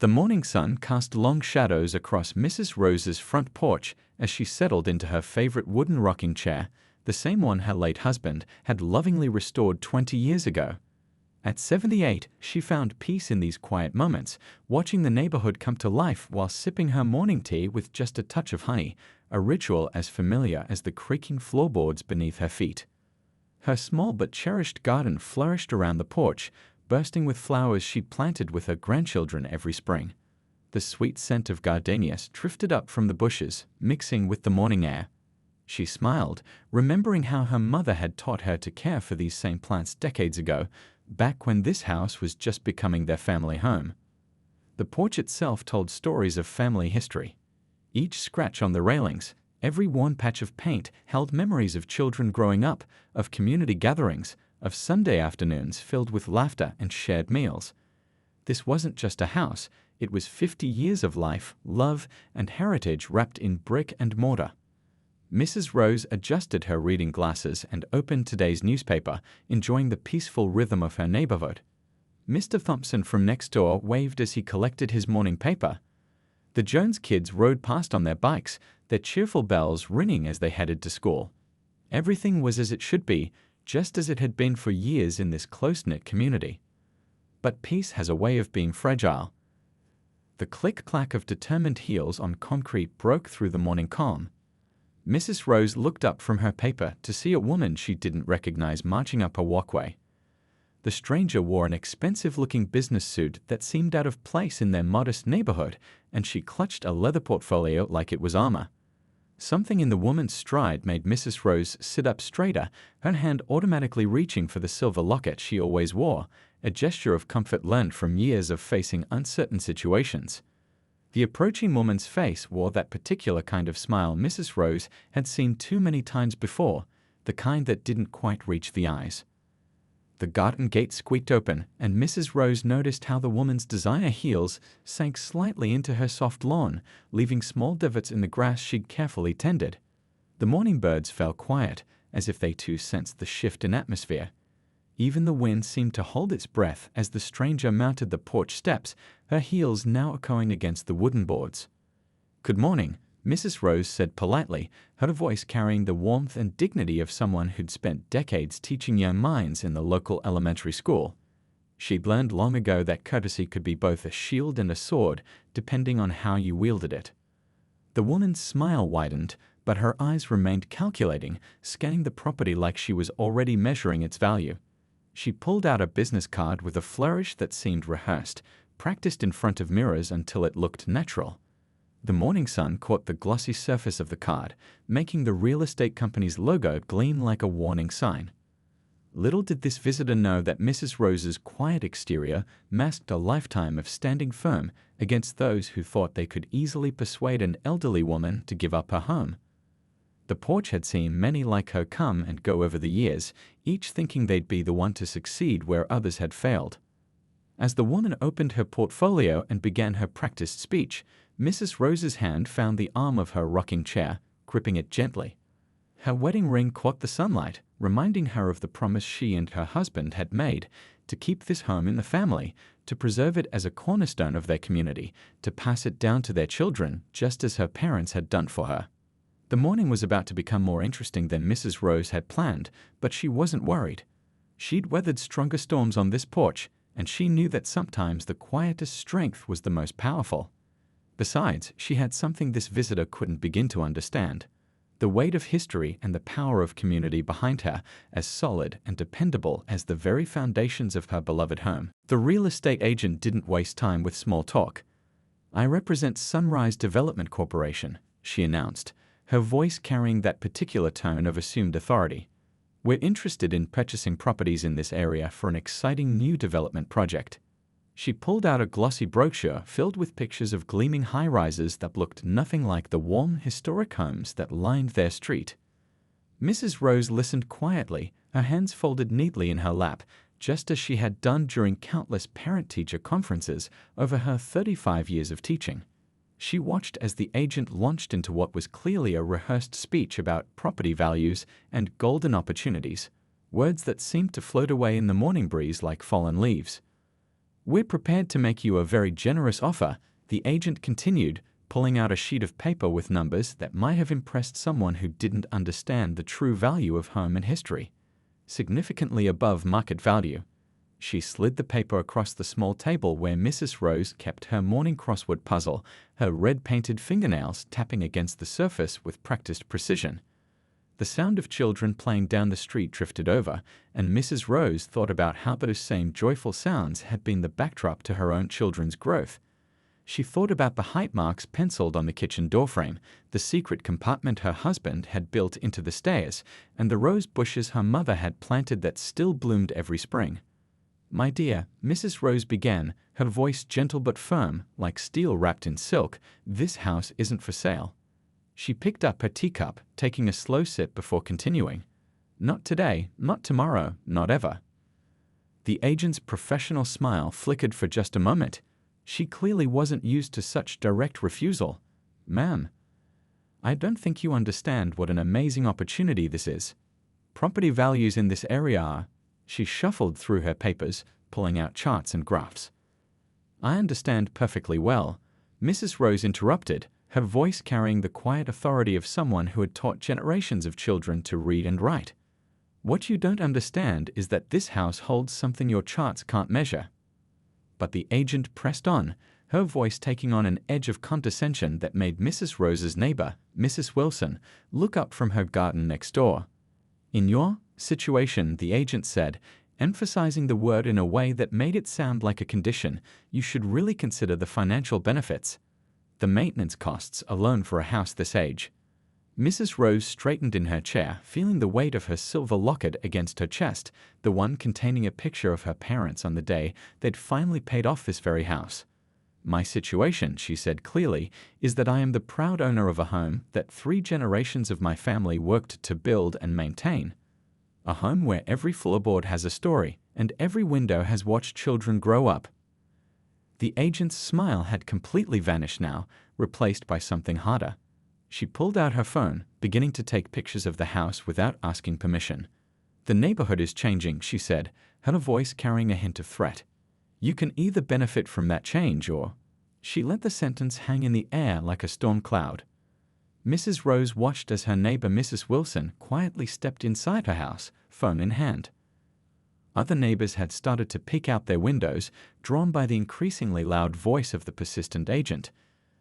The morning sun cast long shadows across Mrs. Rose's front porch as she settled into her favorite wooden rocking chair, the same one her late husband had lovingly restored 20 years ago. At 78, she found peace in these quiet moments, watching the neighborhood come to life while sipping her morning tea with just a touch of honey, a ritual as familiar as the creaking floorboards beneath her feet. Her small but cherished garden flourished around the porch, bursting with flowers she'd planted with her grandchildren every spring. The sweet scent of gardenias drifted up from the bushes, mixing with the morning air. She smiled, remembering how her mother had taught her to care for these same plants decades ago, back when this house was just becoming their family home. The porch itself told stories of family history. Each scratch on the railings, every worn patch of paint held memories of children growing up, of community gatherings, of Sunday afternoons filled with laughter and shared meals. This wasn't just a house, it was 50 years of life, love, and heritage wrapped in brick and mortar. Mrs. Rose adjusted her reading glasses and opened today's newspaper, enjoying the peaceful rhythm of her neighborhood. Mr. Thompson from next door waved as he collected his morning paper. The Jones kids rode past on their bikes, their cheerful bells ringing as they headed to school. Everything was as it should be, just as it had been for years in this close-knit community. But peace has a way of being fragile. The click-clack of determined heels on concrete broke through the morning calm. Mrs. Rose looked up from her paper to see a woman she didn't recognize marching up a walkway. The stranger wore an expensive-looking business suit that seemed out of place in their modest neighborhood, and she clutched a leather portfolio like it was armor. Something in the woman's stride made Mrs. Rose sit up straighter, her hand automatically reaching for the silver locket she always wore, a gesture of comfort learned from years of facing uncertain situations. The approaching woman's face wore that particular kind of smile Mrs. Rose had seen too many times before, the kind that didn't quite reach the eyes. The garden gate squeaked open, and Mrs. Rose noticed how the woman's designer heels sank slightly into her soft lawn, leaving small divots in the grass she'd carefully tended. The morning birds fell quiet, as if they too sensed the shift in atmosphere. Even the wind seemed to hold its breath as the stranger mounted the porch steps, her heels now echoing against the wooden boards. "Good morning," Mrs. Rose said politely, her voice carrying the warmth and dignity of someone who'd spent decades teaching young minds in the local elementary school. She'd learned long ago that courtesy could be both a shield and a sword, depending on how you wielded it. The woman's smile widened, but her eyes remained calculating, scanning the property like she was already measuring its value. She pulled out a business card with a flourish that seemed rehearsed, practiced in front of mirrors until it looked natural. The morning sun caught the glossy surface of the card, making the real estate company's logo gleam like a warning sign. Little did this visitor know that Mrs. Rose's quiet exterior masked a lifetime of standing firm against those who thought they could easily persuade an elderly woman to give up her home. The porch had seen many like her come and go over the years, each thinking they'd be the one to succeed where others had failed. As the woman opened her portfolio and began her practiced speech, Mrs. Rose's hand found the arm of her rocking chair, gripping it gently. Her wedding ring caught the sunlight, reminding her of the promise she and her husband had made to keep this home in the family, to preserve it as a cornerstone of their community, to pass it down to their children, just as her parents had done for her. The morning was about to become more interesting than Mrs. Rose had planned, but she wasn't worried. She'd weathered stronger storms on this porch, and she knew that sometimes the quietest strength was the most powerful. Besides, she had something this visitor couldn't begin to understand: the weight of history and the power of community behind her, as solid and dependable as the very foundations of her beloved home. The real estate agent didn't waste time with small talk. "I represent Sunrise Development Corporation," she announced, her voice carrying that particular tone of assumed authority. "We're interested in purchasing properties in this area for an exciting new development project." She pulled out a glossy brochure filled with pictures of gleaming high-rises that looked nothing like the warm, historic homes that lined their street. Mrs. Rose listened quietly, her hands folded neatly in her lap, just as she had done during countless parent-teacher conferences over her 35 years of teaching. She watched as the agent launched into what was clearly a rehearsed speech about property values and golden opportunities, words that seemed to float away in the morning breeze like fallen leaves. "We're prepared to make you a very generous offer," the agent continued, pulling out a sheet of paper with numbers that might have impressed someone who didn't understand the true value of home and history. Significantly above market value. She slid the paper across the small table where Mrs. Rose kept her morning crossword puzzle, her red-painted fingernails tapping against the surface with practiced precision. The sound of children playing down the street drifted over, and Mrs. Rose thought about how those same joyful sounds had been the backdrop to her own children's growth. She thought about the height marks penciled on the kitchen doorframe, the secret compartment her husband had built into the stairs, and the rose bushes her mother had planted that still bloomed every spring. "My dear," Mrs. Rose began, her voice gentle but firm, like steel wrapped in silk, "this house isn't for sale." She picked up her teacup, taking a slow sip before continuing. "Not today, not tomorrow, not ever." The agent's professional smile flickered for just a moment. She clearly wasn't used to such direct refusal. "Ma'am, I don't think you understand what an amazing opportunity this is. Property values in this area are—" She shuffled through her papers, pulling out charts and graphs. "I understand perfectly well," Mrs. Rose interrupted, her voice carrying the quiet authority of someone who had taught generations of children to read and write. "What you don't understand is that this house holds something your charts can't measure." But the agent pressed on, her voice taking on an edge of condescension that made Mrs. Rose's neighbor, Mrs. Wilson, look up from her garden next door. "In your situation," the agent said, emphasizing the word in a way that made it sound like a condition, "you should really consider the financial benefits. The maintenance costs alone for a house this age." Mrs. Rose straightened in her chair, feeling the weight of her silver locket against her chest, the one containing a picture of her parents on the day they'd finally paid off this very house. "My situation," she said clearly, "is that I am the proud owner of a home that 3 generations of my family worked to build and maintain. A home where every floorboard has a story, and every window has watched children grow up." The agent's smile had completely vanished now, replaced by something harder. She pulled out her phone, beginning to take pictures of the house without asking permission. "The neighborhood is changing," she said, her voice carrying a hint of threat. "You can either benefit from that change or—" She let the sentence hang in the air like a storm cloud. Mrs. Rose watched as her neighbor Mrs. Wilson quietly stepped inside her house, phone in hand. Other neighbors had started to peek out their windows, drawn by the increasingly loud voice of the persistent agent.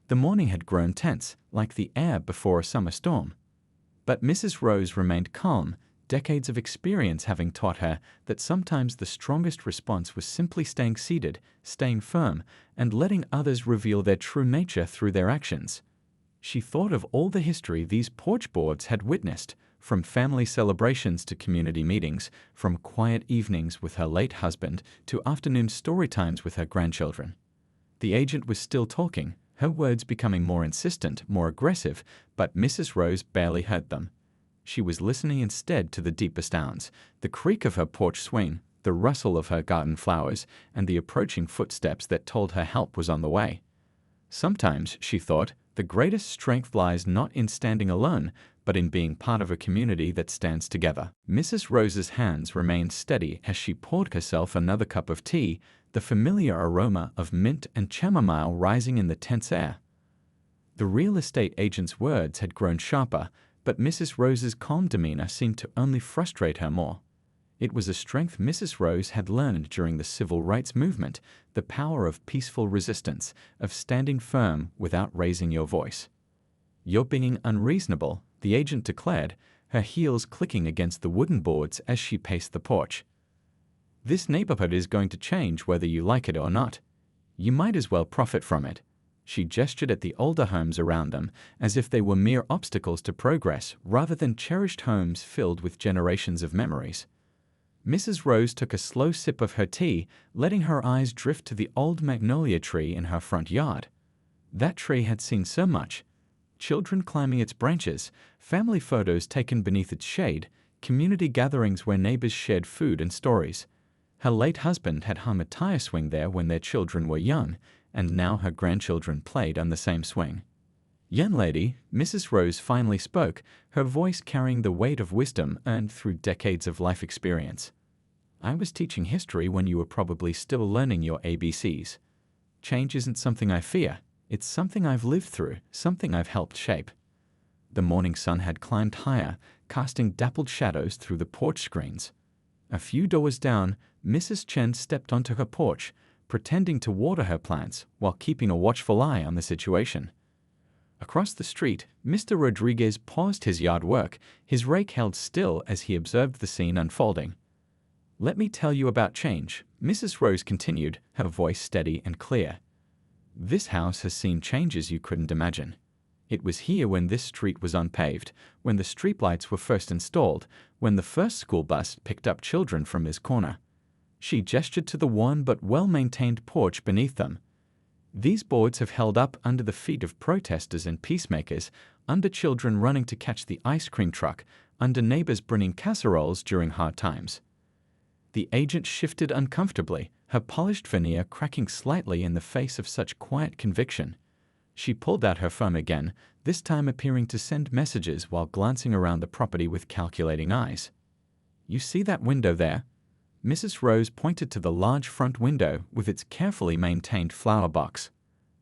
The morning had grown tense, like the air before a summer storm. But Mrs. Rose remained calm, decades of experience having taught her that sometimes the strongest response was simply staying seated, staying firm, and letting others reveal their true nature through their actions. She thought of all the history these porch boards had witnessed, from family celebrations to community meetings, from quiet evenings with her late husband to afternoon story times with her grandchildren. The agent was still talking, her words becoming more insistent, more aggressive, but Mrs. Rose barely heard them. She was listening instead to the deeper sounds, the creak of her porch swing, the rustle of her garden flowers, and the approaching footsteps that told her help was on the way. Sometimes, she thought, the greatest strength lies not in standing alone, but in being part of a community that stands together. Mrs. Rose's hands remained steady as she poured herself another cup of tea, the familiar aroma of mint and chamomile rising in the tense air. The real estate agent's words had grown sharper, but Mrs. Rose's calm demeanor seemed to only frustrate her more. It was a strength Mrs. Rose had learned during the civil rights movement, the power of peaceful resistance, of standing firm without raising your voice. "You're being unreasonable," the agent declared, her heels clicking against the wooden boards as she paced the porch. "This neighborhood is going to change whether you like it or not. You might as well profit from it." She gestured at the older homes around them, as if they were mere obstacles to progress rather than cherished homes filled with generations of memories. Mrs. Rose took a slow sip of her tea, letting her eyes drift to the old magnolia tree in her front yard. That tree had seen so much. Children climbing its branches, family photos taken beneath its shade, community gatherings where neighbors shared food and stories. Her late husband had hung a tire swing there when their children were young, and now her grandchildren played on the same swing. "Young lady," Mrs. Rose finally spoke, her voice carrying the weight of wisdom earned through decades of life experience. I was teaching history when you were probably still learning your ABCs. Change isn't something I fear. It's something I've lived through, something I've helped shape. The morning sun had climbed higher, casting dappled shadows through the porch screens. A few doors down, Mrs. Chen stepped onto her porch, pretending to water her plants while keeping a watchful eye on the situation. Across the street, Mr. Rodriguez paused his yard work, his rake held still as he observed the scene unfolding. "Let me tell you about change," Mrs. Rose continued, her voice steady and clear. "This house has seen changes you couldn't imagine. It was here when this street was unpaved, when the streetlights were first installed, when the first school bus picked up children from this corner." She gestured to the worn but well-maintained porch beneath them. "These boards have held up under the feet of protesters and peacemakers, under children running to catch the ice cream truck, under neighbors bringing casseroles during hard times." The agent shifted uncomfortably, her polished veneer cracking slightly in the face of such quiet conviction. She pulled out her phone again, this time appearing to send messages while glancing around the property with calculating eyes. "You see that window there?" Mrs. Rose pointed to the large front window with its carefully maintained flower box.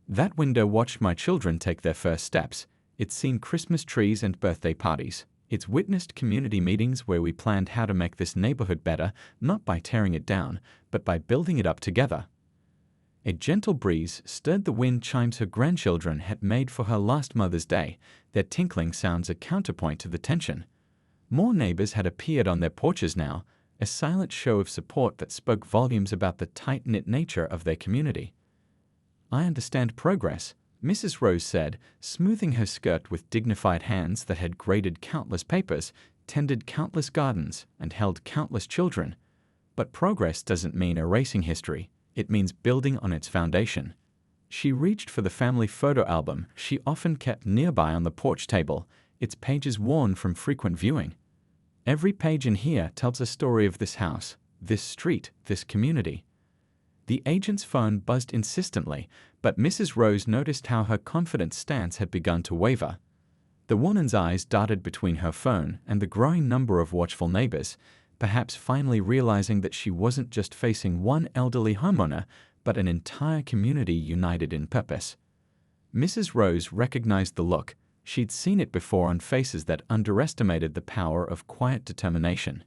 "That window watched my children take their first steps. It's seen Christmas trees and birthday parties. It's witnessed community meetings where we planned how to make this neighborhood better, not by tearing it down, but by building it up together." A gentle breeze stirred the wind chimes her grandchildren had made for her last Mother's Day, their tinkling sounds a counterpoint to the tension. More neighbors had appeared on their porches now, a silent show of support that spoke volumes about the tight-knit nature of their community. "I understand progress," Mrs. Rose said, smoothing her skirt with dignified hands that had graded countless papers, tended countless gardens, and held countless children. "But progress doesn't mean erasing history. It means building on its foundation." She reached for the family photo album she often kept nearby on the porch table, its pages worn from frequent viewing. "Every page in here tells a story of this house, this street, this community." The agent's phone buzzed insistently, but Mrs. Rose noticed how her confident stance had begun to waver. The woman's eyes darted between her phone and the growing number of watchful neighbors, perhaps finally realizing that she wasn't just facing one elderly homeowner, but an entire community united in purpose. Mrs. Rose recognized the look. She'd seen it before on faces that underestimated the power of quiet determination.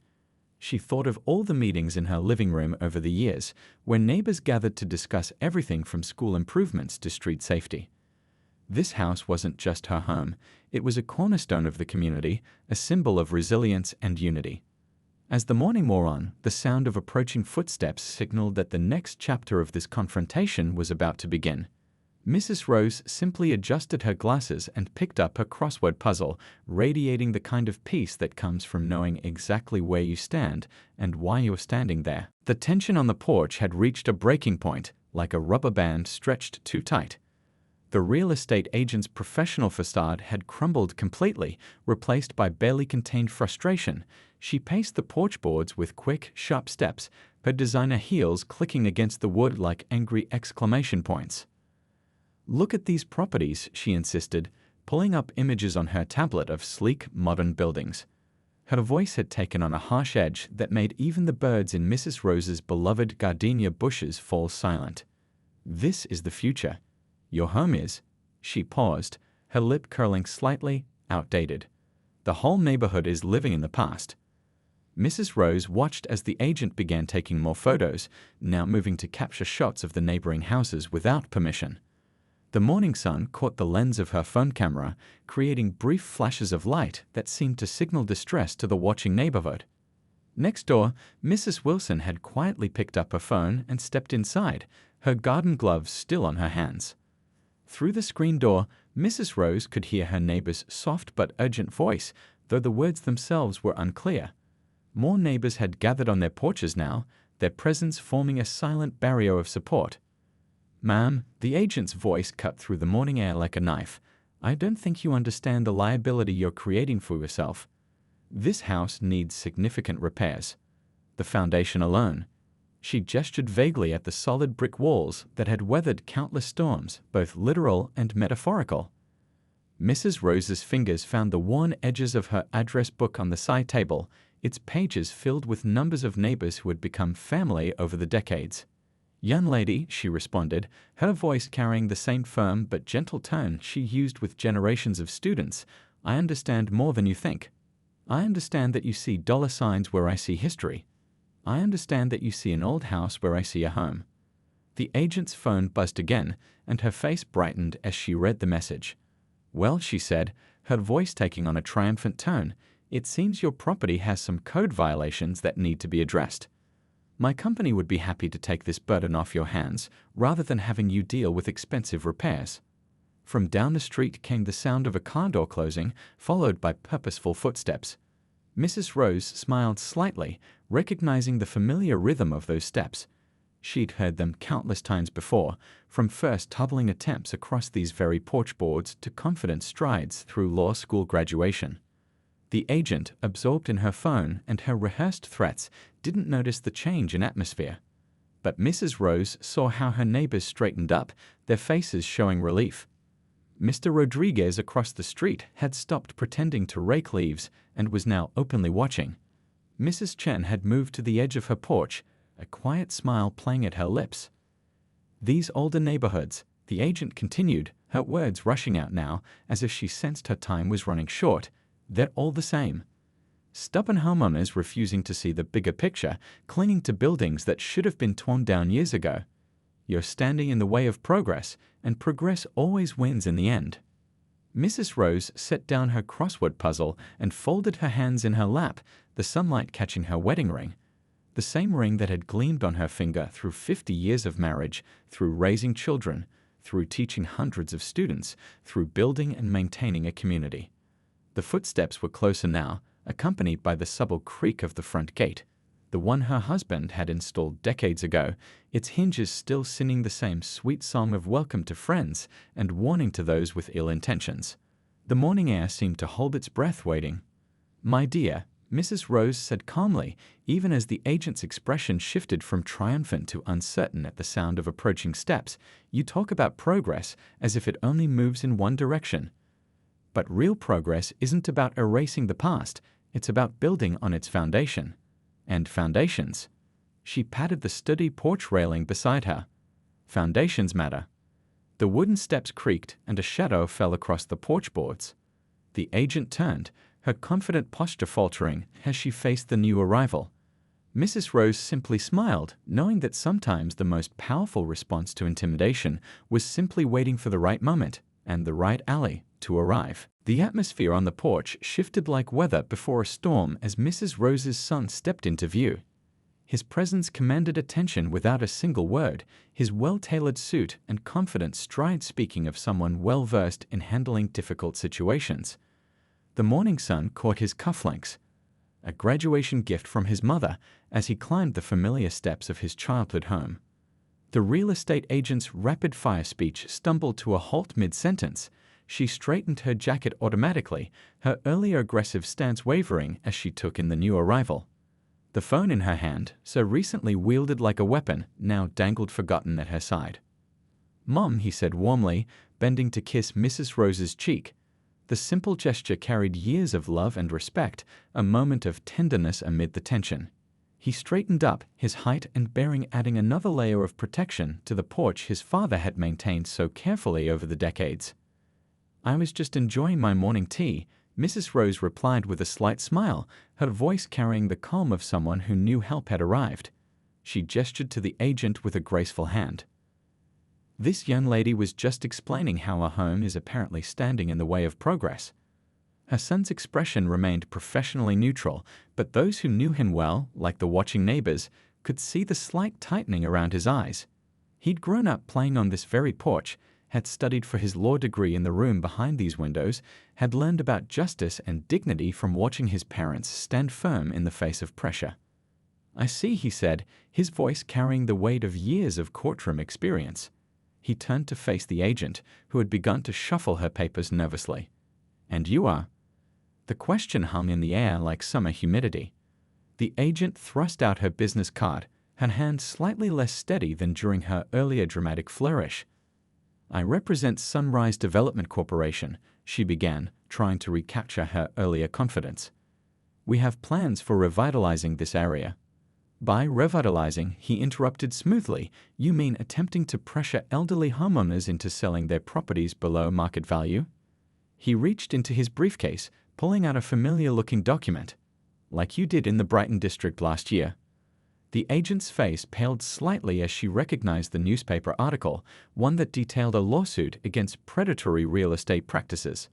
She thought of all the meetings in her living room over the years, where neighbors gathered to discuss everything from school improvements to street safety. This house wasn't just her home, it was a cornerstone of the community, a symbol of resilience and unity. As the morning wore on, the sound of approaching footsteps signaled that the next chapter of this confrontation was about to begin. Mrs. Rose simply adjusted her glasses and picked up her crossword puzzle, radiating the kind of peace that comes from knowing exactly where you stand and why you're standing there. The tension on the porch had reached a breaking point, like a rubber band stretched too tight. The real estate agent's professional facade had crumbled completely, replaced by barely contained frustration. She paced the porch boards with quick, sharp steps, her designer heels clicking against the wood like angry exclamation points. "Look at these properties," she insisted, pulling up images on her tablet of sleek, modern buildings. Her voice had taken on a harsh edge that made even the birds in Mrs. Rose's beloved gardenia bushes fall silent. "This is the future. Your home is." She paused, her lip curling slightly, outdated. "The whole neighborhood is living in the past." Mrs. Rose watched as the agent began taking more photos, now moving to capture shots of the neighboring houses without permission. The morning sun caught the lens of her phone camera, creating brief flashes of light that seemed to signal distress to the watching neighborhood. Next door, Mrs. Wilson had quietly picked up her phone and stepped inside, her garden gloves still on her hands. Through the screen door, Mrs. Rose could hear her neighbor's soft but urgent voice, though the words themselves were unclear. More neighbors had gathered on their porches now, their presence forming a silent barrier of support. "Ma'am," the agent's voice cut through the morning air like a knife, "I don't think you understand the liability you're creating for yourself. This house needs significant repairs. The foundation alone." She gestured vaguely at the solid brick walls that had weathered countless storms, both literal and metaphorical. Mrs. Rose's fingers found the worn edges of her address book on the side table, its pages filled with numbers of neighbors who had become family over the decades. "Young lady," she responded, her voice carrying the same firm but gentle tone she used with generations of students, "I understand more than you think. I understand that you see dollar signs where I see history. I understand that you see an old house where I see a home." The agent's phone buzzed again, and her face brightened as she read the message. "Well," she said, her voice taking on a triumphant tone, "it seems your property has some code violations that need to be addressed. My company would be happy to take this burden off your hands rather than having you deal with expensive repairs." From down the street came the sound of a car door closing, followed by purposeful footsteps. Mrs. Rose smiled slightly, recognizing the familiar rhythm of those steps. She'd heard them countless times before, from first toddling attempts across these very porch boards to confident strides through law school graduation. The agent, absorbed in her phone and her rehearsed threats, didn't notice the change in atmosphere. But Mrs. Rose saw how her neighbors straightened up, their faces showing relief. Mr. Rodriguez across the street had stopped pretending to rake leaves and was now openly watching. Mrs. Chen had moved to the edge of her porch, a quiet smile playing at her lips. "These older neighborhoods," the agent continued, her words rushing out now as if she sensed her time was running short, "they're all the same. Stubborn homeowners refusing to see the bigger picture, clinging to buildings that should have been torn down years ago. You're standing in the way of progress, and progress always wins in the end." Mrs. Rose set down her crossword puzzle and folded her hands in her lap, the sunlight catching her wedding ring. The same ring that had gleamed on her finger through 50 years of marriage, through raising children, through teaching hundreds of students, through building and maintaining a community. The footsteps were closer now, accompanied by the subtle creak of the front gate, the one her husband had installed decades ago, its hinges still singing the same sweet song of welcome to friends and warning to those with ill intentions. The morning air seemed to hold its breath waiting. "My dear," Mrs. Rose said calmly, even as the agent's expression shifted from triumphant to uncertain at the sound of approaching steps, "you talk about progress as if it only moves in one direction. But real progress isn't about erasing the past, it's about building on its foundation. And foundations." She patted the sturdy porch railing beside her. "Foundations matter." The wooden steps creaked and a shadow fell across the porch boards. The agent turned, her confident posture faltering as she faced the new arrival. Mrs. Rose simply smiled, knowing that sometimes the most powerful response to intimidation was simply waiting for the right moment and the right alley to arrive. The atmosphere on the porch shifted like weather before a storm as Mrs. Rose's son stepped into view. His presence commanded attention without a single word, his well-tailored suit and confident stride speaking of someone well-versed in handling difficult situations. The morning sun caught his cufflinks, a graduation gift from his mother, as he climbed the familiar steps of his childhood home. The real estate agent's rapid-fire speech stumbled to a halt mid-sentence. She straightened her jacket automatically, her earlier aggressive stance wavering as she took in the new arrival. The phone in her hand, so recently wielded like a weapon, now dangled forgotten at her side. "Mom," he said warmly, bending to kiss Mrs. Rose's cheek. The simple gesture carried years of love and respect, a moment of tenderness amid the tension. He straightened up, his height and bearing adding another layer of protection to the porch his father had maintained so carefully over the decades. "I was just enjoying my morning tea," Mrs. Rose replied with a slight smile, her voice carrying the calm of someone who knew help had arrived. She gestured to the agent with a graceful hand. This young lady was just explaining how a home is apparently standing in the way of progress. Her son's expression remained professionally neutral, but those who knew him well, like the watching neighbors, could see the slight tightening around his eyes. He'd grown up playing on this very porch, had studied for his law degree in the room behind these windows, had learned about justice and dignity from watching his parents stand firm in the face of pressure. "I see," he said, his voice carrying the weight of years of courtroom experience. He turned to face the agent, who had begun to shuffle her papers nervously. "And you are?" The question hung in the air like summer humidity. The agent thrust out her business card, her hand slightly less steady than during her earlier dramatic flourish. "I represent Sunrise Development Corporation," she began, trying to recapture her earlier confidence. We have plans for revitalizing this area." By revitalizing, he interrupted smoothly, "You mean attempting to pressure elderly homeowners into selling their properties below market value?" He reached into his briefcase, pulling out a familiar-looking document. "Like you did in the Brighton district last year." The agent's face paled slightly as she recognized the newspaper article, one that detailed a lawsuit against predatory real estate practices.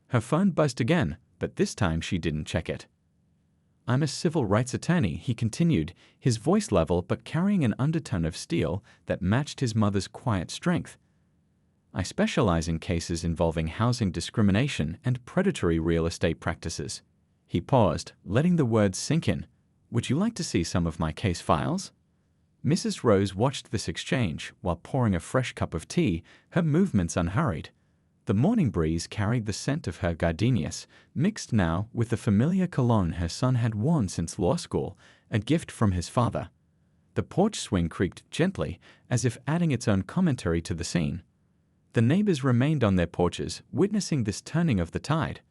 Her phone buzzed again, but this time she didn't check it. "I'm a civil rights attorney," he continued, his voice level but carrying an undertone of steel that matched his mother's quiet strength. "I specialize in cases involving housing discrimination and predatory real estate practices." He paused, letting the words sink in. "Would you like to see some of my case files?" Mrs. Rose watched this exchange while pouring a fresh cup of tea, her movements unhurried. The morning breeze carried the scent of her gardenias, mixed now with the familiar cologne her son had worn since law school, a gift from his father. The porch swing creaked gently, as if adding its own commentary to the scene. The neighbors remained on their porches, witnessing this turning of the tide.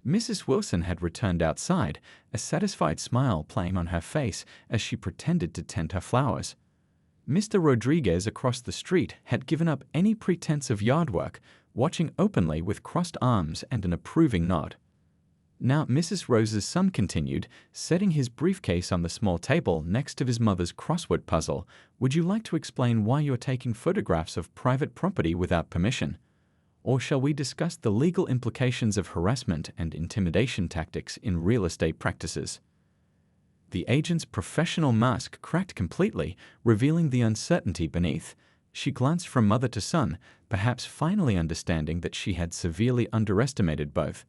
Mrs. Wilson had returned outside, a satisfied smile playing on her face as she pretended to tend her flowers. Mr. Rodriguez across the street had given up any pretense of yard work, watching openly with crossed arms and an approving nod. Now Mrs. Rose's son continued, setting his briefcase on the small table next to his mother's crossword puzzle. "Would you like to explain why you're taking photographs of private property without permission? Or shall we discuss the legal implications of harassment and intimidation tactics in real estate practices?" The agent's professional mask cracked completely, revealing the uncertainty beneath. She glanced from mother to son, perhaps finally understanding that she had severely underestimated both.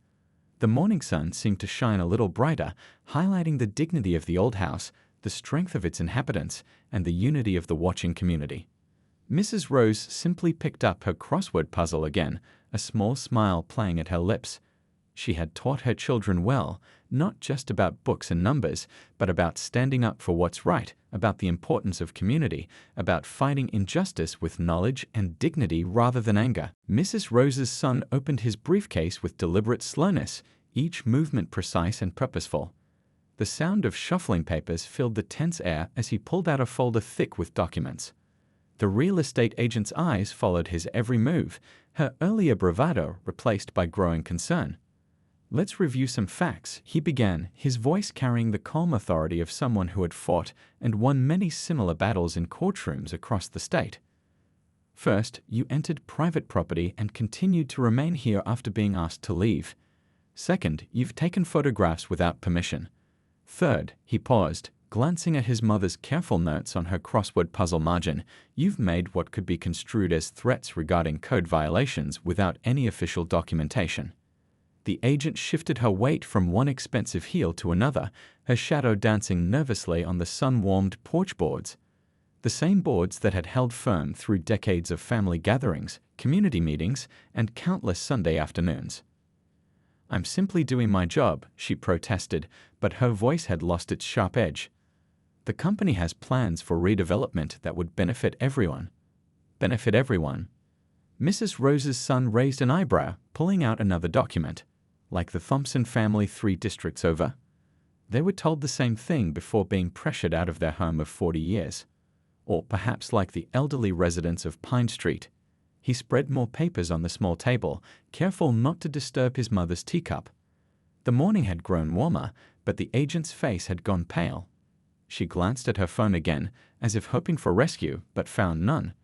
The morning sun seemed to shine a little brighter, highlighting the dignity of the old house, the strength of its inhabitants, and the unity of the watching community. Mrs. Rose simply picked up her crossword puzzle again, a small smile playing at her lips. She had taught her children well, not just about books and numbers, but about standing up for what's right, about the importance of community, about fighting injustice with knowledge and dignity rather than anger. Mrs. Rose's son opened his briefcase with deliberate slowness, each movement precise and purposeful. The sound of shuffling papers filled the tense air as he pulled out a folder thick with documents. The real estate agent's eyes followed his every move, her earlier bravado replaced by growing concern. "Let's review some facts," he began, his voice carrying the calm authority of someone who had fought and won many similar battles in courtrooms across the state. "First, you entered private property and continued to remain here after being asked to leave. Second, you've taken photographs without permission. Third," he paused, glancing at his mother's careful notes on her crossword puzzle margin, "you've made what could be construed as threats regarding code violations without any official documentation." The agent shifted her weight from one expensive heel to another, her shadow dancing nervously on the sun-warmed porch boards. The same boards that had held firm through decades of family gatherings, community meetings, and countless Sunday afternoons. "I'm simply doing my job," she protested, but her voice had lost its sharp edge. "The company has plans for redevelopment that would benefit everyone." "Benefit everyone?" Mrs. Rose's son raised an eyebrow, pulling out another document. "Like the Thompson family 3 districts over?" They were told the same thing before being pressured out of their home of 40 years. Or perhaps like the elderly residents of Pine Street. He spread more papers on the small table, careful not to disturb his mother's teacup. The morning had grown warmer, but the agent's face had gone pale. She glanced at her phone again, as if hoping for rescue, but found none.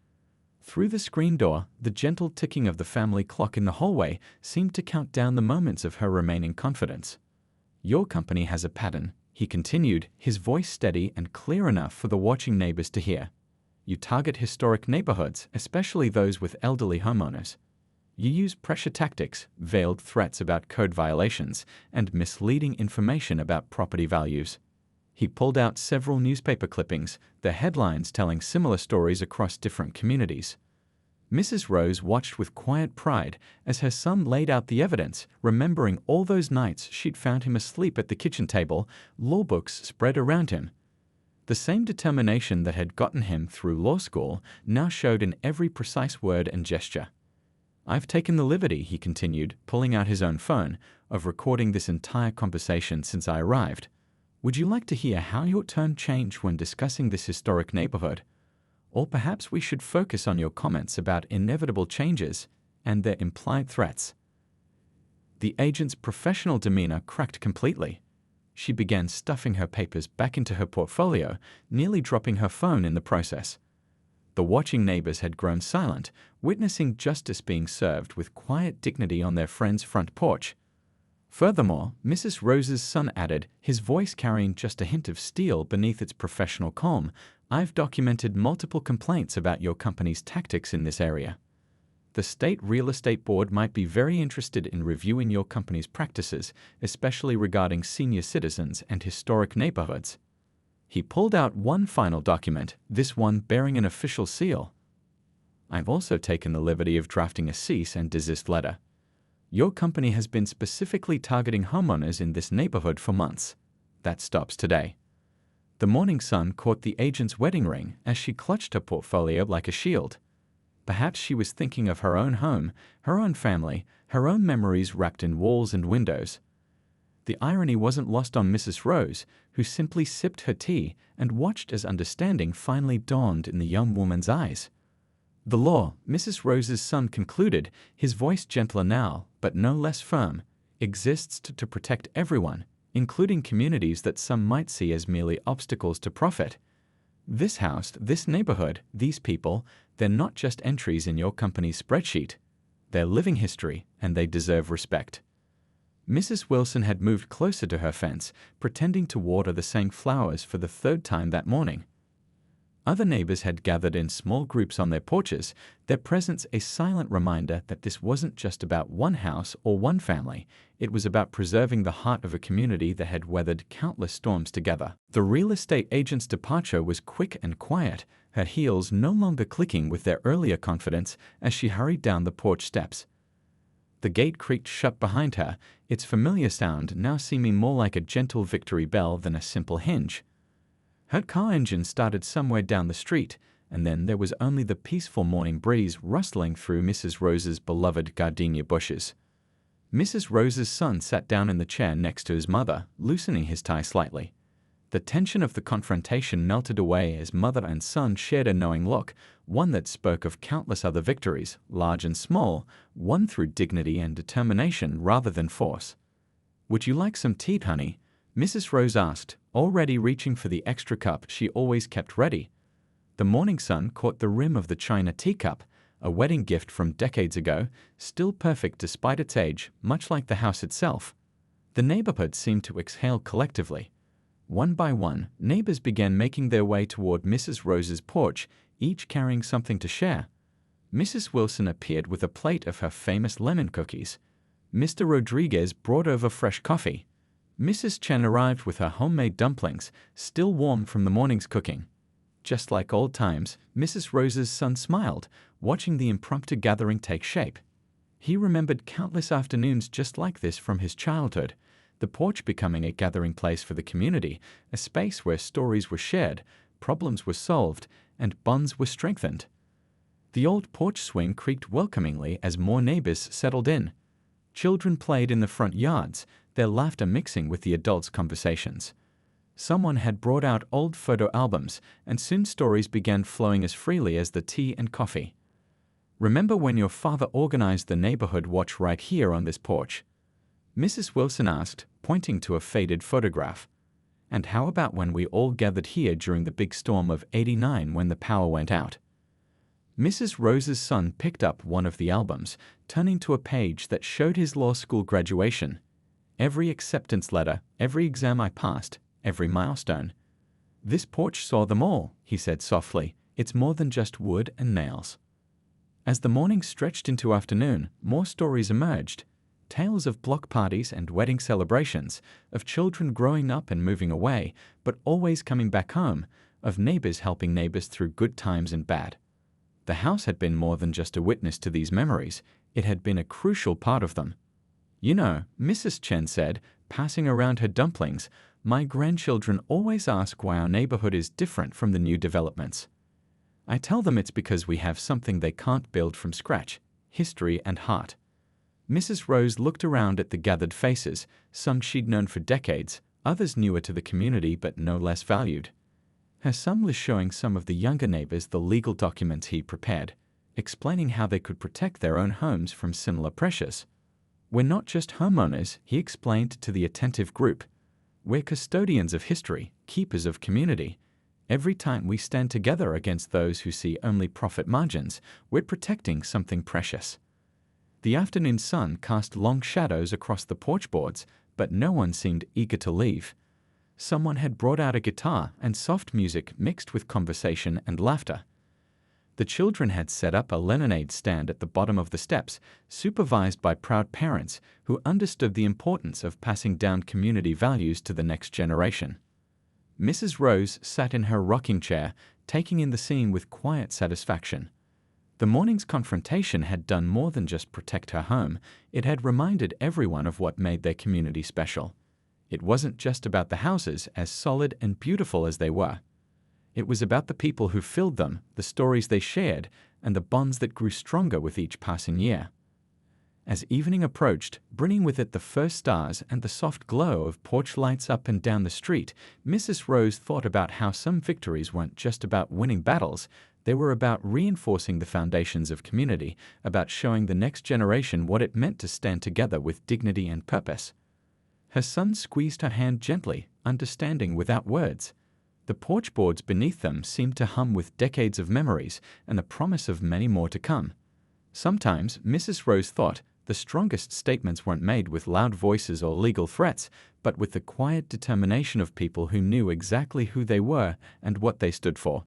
Through the screen door, the gentle ticking of the family clock in the hallway seemed to count down the moments of her remaining confidence. "Your company has a pattern," he continued, his voice steady and clear enough for the watching neighbors to hear. "You target historic neighborhoods, especially those with elderly homeowners. You use pressure tactics, veiled threats about code violations, and misleading information about property values." He pulled out several newspaper clippings, the headlines telling similar stories across different communities. Mrs. Rose watched with quiet pride as her son laid out the evidence, remembering all those nights she'd found him asleep at the kitchen table, law books spread around him. The same determination that had gotten him through law school now showed in every precise word and gesture. I've taken the liberty, he continued, pulling out his own phone, of recording this entire conversation since I arrived. Would you like to hear how your tone changed when discussing this historic neighborhood? Or perhaps we should focus on your comments about inevitable changes and their implied threats. The agent's professional demeanor cracked completely. She began stuffing her papers back into her portfolio, nearly dropping her phone in the process. The watching neighbors had grown silent, witnessing justice being served with quiet dignity on their friend's front porch. Furthermore, Mrs. Rose's son added, his voice carrying just a hint of steel beneath its professional calm, I've documented multiple complaints about your company's tactics in this area. The State Real Estate Board might be very interested in reviewing your company's practices, especially regarding senior citizens and historic neighborhoods. He pulled out one final document, this one bearing an official seal. I've also taken the liberty of drafting a cease and desist letter. Your company has been specifically targeting homeowners in this neighborhood for months. That stops today. The morning sun caught the agent's wedding ring as she clutched her portfolio like a shield. Perhaps she was thinking of her own home, her own family, her own memories wrapped in walls and windows. The irony wasn't lost on Mrs. Rose, who simply sipped her tea and watched as understanding finally dawned in the young woman's eyes. The law, Mrs. Rose's son concluded, his voice gentler now, but no less firm, exists to protect everyone, including communities that some might see as merely obstacles to profit. This house, this neighborhood, these people, they're not just entries in your company's spreadsheet. They're living history, and they deserve respect. Mrs. Wilson had moved closer to her fence, pretending to water the same flowers for the third time that morning. Other neighbors had gathered in small groups on their porches, their presence a silent reminder that this wasn't just about one house or one family. It was about preserving the heart of a community that had weathered countless storms together. The real estate agent's departure was quick and quiet, her heels no longer clicking with their earlier confidence as she hurried down the porch steps. The gate creaked shut behind her, its familiar sound now seeming more like a gentle victory bell than a simple hinge. Her car engine started somewhere down the street, and then there was only the peaceful morning breeze rustling through Mrs. Rose's beloved gardenia bushes. Mrs. Rose's son sat down in the chair next to his mother, loosening his tie slightly. The tension of the confrontation melted away as mother and son shared a knowing look, one that spoke of countless other victories, large and small, won through dignity and determination rather than force. "Would you like some tea, honey?" Mrs. Rose asked, already reaching for the extra cup she always kept ready. The morning sun caught the rim of the china teacup, a wedding gift from decades ago, still perfect despite its age, much like the house itself. The neighborhood seemed to exhale collectively. One by one, neighbors began making their way toward Mrs. Rose's porch, each carrying something to share. Mrs. Wilson appeared with a plate of her famous lemon cookies. Mr. Rodriguez brought over fresh coffee. Mrs. Chen arrived with her homemade dumplings, still warm from the morning's cooking. Just like old times, Mrs. Rose's son smiled, watching the impromptu gathering take shape. He remembered countless afternoons just like this from his childhood, the porch becoming a gathering place for the community, a space where stories were shared, problems were solved, and bonds were strengthened. The old porch swing creaked welcomingly as more neighbors settled in. Children played in the front yards, their laughter mixing with the adults' conversations. Someone had brought out old photo albums, and soon stories began flowing as freely as the tea and coffee. "Remember when your father organized the neighborhood watch right here on this porch?" Mrs. Wilson asked, pointing to a faded photograph. "And how about when we all gathered here during the big storm of '89 when the power went out?" Mrs. Rose's son picked up one of the albums, turning to a page that showed his law school graduation. "Every acceptance letter, every exam I passed, every milestone. This porch saw them all," he said softly. "It's more than just wood and nails." As the morning stretched into afternoon, more stories emerged. Tales of block parties and wedding celebrations, of children growing up and moving away, but always coming back home, of neighbors helping neighbors through good times and bad. The house had been more than just a witness to these memories. It had been a crucial part of them. "You know," Mrs. Chen said, passing around her dumplings, "my grandchildren always ask why our neighborhood is different from the new developments. I tell them it's because we have something they can't build from scratch, history, and heart. Mrs. Rose looked around at the gathered faces, some she'd known for decades, others newer to the community but no less valued. Her son was showing some of the younger neighbors the legal documents he prepared, explaining how they could protect their own homes from similar pressures. "We're not just homeowners," he explained to the attentive group. "We're custodians of history, keepers of community. Every time we stand together against those who see only profit margins, we're protecting something precious." The afternoon sun cast long shadows across the porch boards, but no one seemed eager to leave. Someone had brought out a guitar, and soft music mixed with conversation and laughter. The children had set up a lemonade stand at the bottom of the steps, supervised by proud parents who understood the importance of passing down community values to the next generation. Mrs. Rose sat in her rocking chair, taking in the scene with quiet satisfaction. The morning's confrontation had done more than just protect her home. It had reminded everyone of what made their community special. It wasn't just about the houses, as solid and beautiful as they were. It was about the people who filled them, the stories they shared, and the bonds that grew stronger with each passing year. As evening approached, bringing with it the first stars and the soft glow of porch lights up and down the street, Mrs. Rose thought about how some victories weren't just about winning battles. They were about reinforcing the foundations of community, about showing the next generation what it meant to stand together with dignity and purpose. Her son squeezed her hand gently, understanding without words. The porch boards beneath them seemed to hum with decades of memories and the promise of many more to come. Sometimes, Mrs. Rose thought, the strongest statements weren't made with loud voices or legal threats, but with the quiet determination of people who knew exactly who they were and what they stood for.